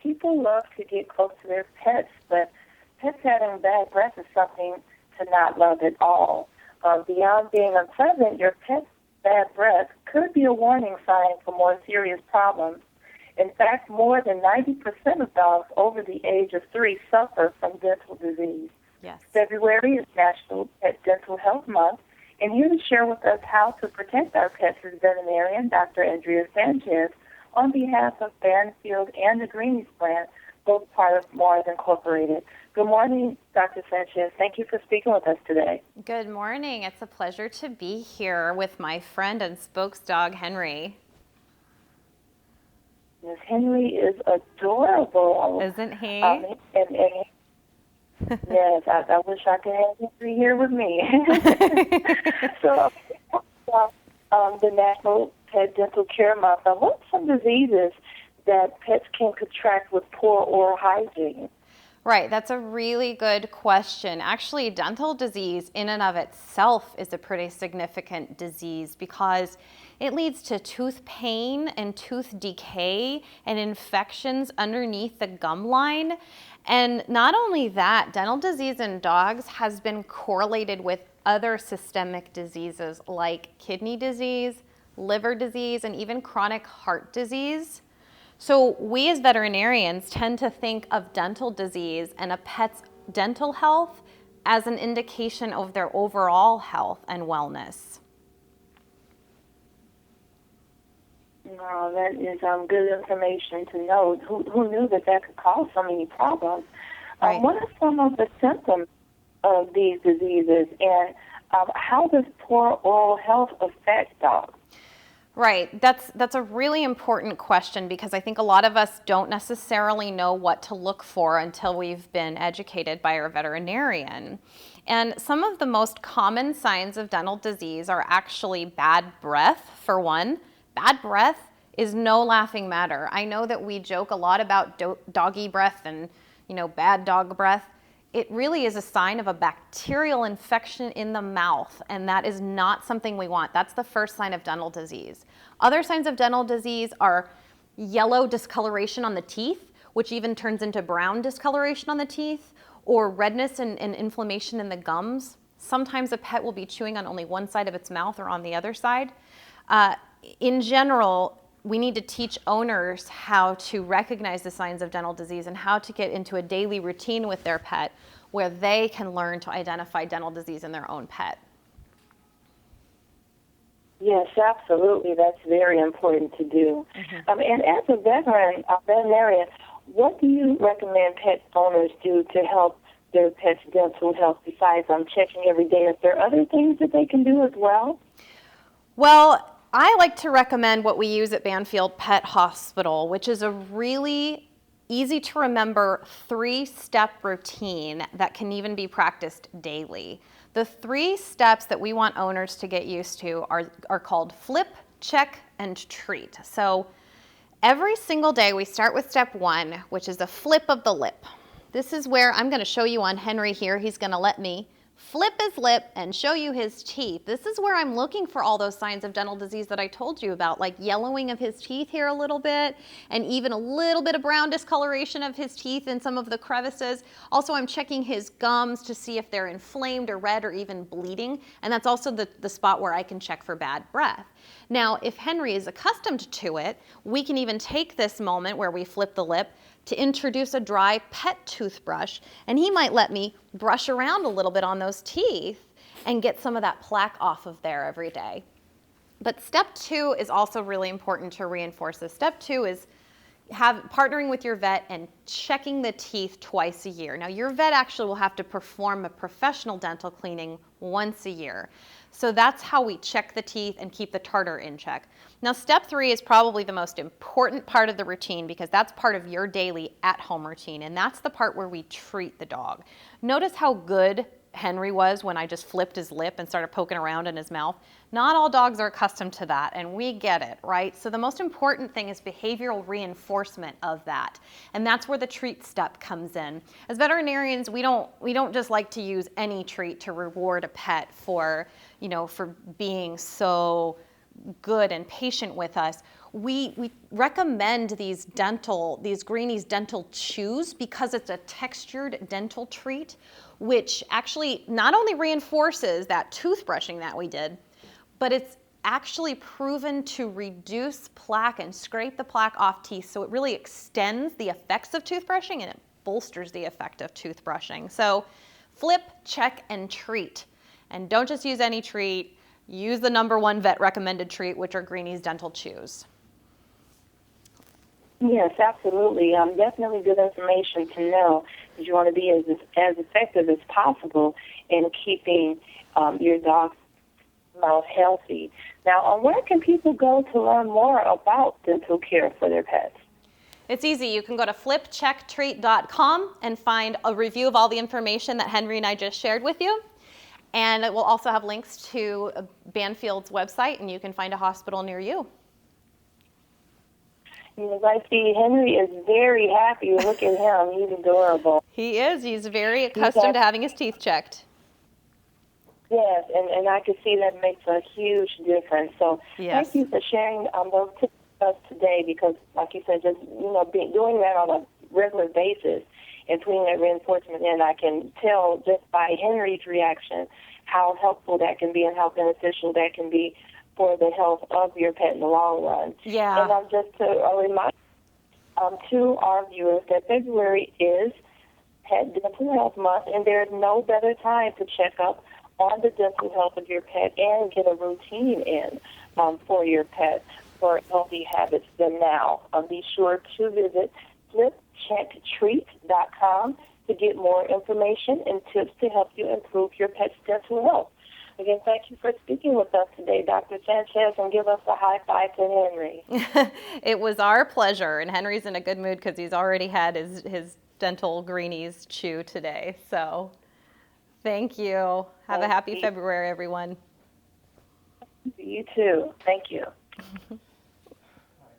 people love to get close to their pets, but pets having bad breath is something to not love at all. Beyond being unpleasant, your pet's bad breath could be a warning sign for more serious problems. In fact, more than 90% of dogs over the age of 3 suffer from dental disease. Yes. February is National Pet Dental Health Month, and here to share with us how to protect our pets is veterinarian Dr. Andrea Sanchez on behalf of Banfield and the Greenies brand, both part of Mars Incorporated. Good morning, Dr. Sanchez. Thank you for speaking with us today. Good morning. It's a pleasure to be here with my friend and spokes dog, Henry. Yes, Henry is adorable. Isn't he? Yes, I wish I could have Henry here with me. So, the National Pet Dental Care Month. What are some diseases that pets can contract with poor oral hygiene? Right, that's a really good question. Actually, dental disease in and of itself is a pretty significant disease because it leads to tooth pain and tooth decay and infections underneath the gum line. And not only that, dental disease in dogs has been correlated with other systemic diseases like kidney disease, liver disease, and even chronic heart disease. So we as veterinarians tend to think of dental disease and a pet's dental health as an indication of their overall health and wellness. No, that is good information to know. Who knew that could cause so many problems? Right. What are some of the symptoms of these diseases, and how does poor oral health affect dogs? Right. That's a really important question because I think a lot of us don't necessarily know what to look for until we've been educated by our veterinarian. And some of the most common signs of dental disease are actually bad breath, for one. Bad breath is no laughing matter. I know that we joke a lot about doggy breath and, bad dog breath. It really is a sign of a bacterial infection in the mouth, and that is not something we want. That's the first sign of dental disease. Other signs of dental disease are yellow discoloration on the teeth, which even turns into brown discoloration on the teeth, or redness and inflammation in the gums. Sometimes a pet will be chewing on only one side of its mouth or on the other side. In general, we need to teach owners how to recognize the signs of dental disease and how to get into a daily routine with their pet where they can learn to identify dental disease in their own pet. Yes, absolutely. That's very important to do. Mm-hmm. And as a veterinarian, what do you recommend pet owners do to help their pet's dental health besides checking every day? Is there other things that they can do as well? Well, I like to recommend what we use at Banfield Pet Hospital, which is a really easy to remember 3-step routine that can even be practiced daily. The 3 steps that we want owners to get used to are called flip, check, and treat. So every single day we start with step 1, which is a flip of the lip. This is where I'm going to show you on Henry here. He's going to let me flip his lip and show you his teeth. This is where I'm looking for all those signs of dental disease that I told you about, like yellowing of his teeth here a little bit, and even a little bit of brown discoloration of his teeth in some of the crevices. Also, I'm checking his gums to see if they're inflamed or red or even bleeding, and that's also the spot where I can check for bad breath. Now, if Henry is accustomed to it, we can even take this moment where we flip the lip to introduce a dry pet toothbrush, and he might let me brush around a little bit on those teeth and get some of that plaque off of there every day. But step 2 is also really important to reinforce this. Step 2 is partnering with your vet and checking the teeth twice a year. Now, your vet actually will have to perform a professional dental cleaning once a year. So that's how we check the teeth and keep the tartar in check. Now, step 3 is probably the most important part of the routine because that's part of your daily at-home routine, and that's the part where we treat the dog. Notice how good Henry was when I just flipped his lip and started poking around in his mouth. Not all dogs are accustomed to that, and we get it, right? So the most important thing is behavioral reinforcement of that, and that's where the treat step comes in. As veterinarians, we don't just like to use any treat to reward a pet for being so good and patient with us. we recommend these Greenies dental chews because it's a textured dental treat, which actually not only reinforces that toothbrushing that we did, but it's actually proven to reduce plaque and scrape the plaque off teeth. So it really extends the effects of toothbrushing and it bolsters the effect of toothbrushing. So flip, check, and treat. And don't just use any treat. Use the #1 vet recommended treat, which are Greenies dental chews. Yes, absolutely. Definitely good information to know that you want to be as effective as possible in keeping your dog's mouth healthy. Now, where can people go to learn more about dental care for their pets? It's easy. You can go to flipchecktreat.com and find a review of all the information that Henry and I just shared with you. And it will also have links to Banfield's website, and you can find a hospital near you. As I see, Henry is very happy. Look at him. He's adorable. He is. He's very accustomed to having his teeth checked. Yes, and I can see that makes a huge difference. So yes. Thank you for sharing those tips with us today because, like you said, just doing that on a regular basis and putting that reinforcement in, I can tell just by Henry's reaction how helpful that can be and how beneficial that can be for the health of your pet in the long run. Yeah. And just to remind to our viewers that February is Pet Dental Health Month, and there is no better time to check up on the dental health of your pet and get a routine in for your pet for healthy habits than now. Be sure to visit flipchecktreat.com to get more information and tips to help you improve your pet's dental health. Again, thank you for speaking with us today, Dr. Sanchez, and give us a high five to Henry. It was our pleasure, and Henry's in a good mood because he's already had his dental Greenies chew today. So thank you. Have a happy February, everyone. You too. Thank you.